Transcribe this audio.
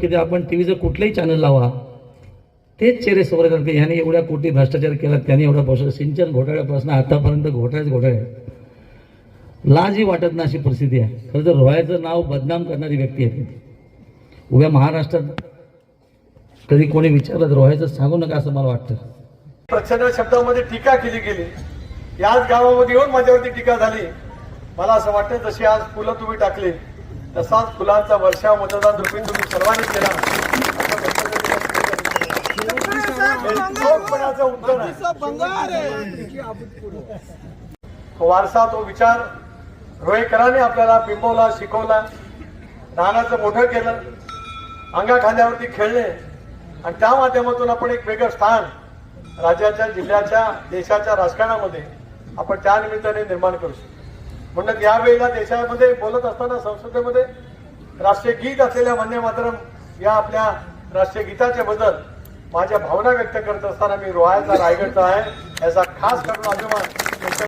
की ते आपण टीव्हीचं कुठलंही चॅनल लावा, तेच चेहरे समोर येतात की ह्याने एवढ्या कोटी भ्रष्टाचार केला, त्याने एवढा पैसा, सिंचन घोटाळ्यापासून आतापर्यंत घोटाळे लाजही वाटत नाही अशी परिस्थिती आहे. खरं तर रोह्याचं नाव बदनाम करणारी व्यक्ती आहे ती. उभ्या महाराष्ट्रात कधी कोणी विचारलं तर रोह्याचं सांगू नका असं मला वाटतं. प्रचंड शब्दामध्ये टीका केली गेली, याच गावामध्ये येऊन माझ्यावरती टीका झाली. मला असं वाटतं जशी आज फुलं तुम्ही टाकली तसाच फुलांचा वर्षाव मतदान रूपी तुम्ही सर्वांनी केला. उत्तर वारसा तो विचार रोहेकरांनी आपल्याला बिंबवला, शिकवला, लहानाचं मोठं केलं, अंगाखांद्यावरती खेळले आणि त्या माध्यमातून आपण एक वेगळं स्थान राज्याच्या, जिल्ह्याच्या, देशाच्या राजकारणामध्ये आपण त्या निमित्ताने निर्माण करू शकतो. म्हणून यावेळेला देशामध्ये बोलत असताना संसदेमध्ये राष्ट्रीय गीत असलेल्या वंदे मातरम या आपल्या राष्ट्रीय गीताच्या बद्दल माझ्या भावना व्यक्त करत असताना मी रोह्याचा, रायगडचा आहे याचा खास करून अभिमान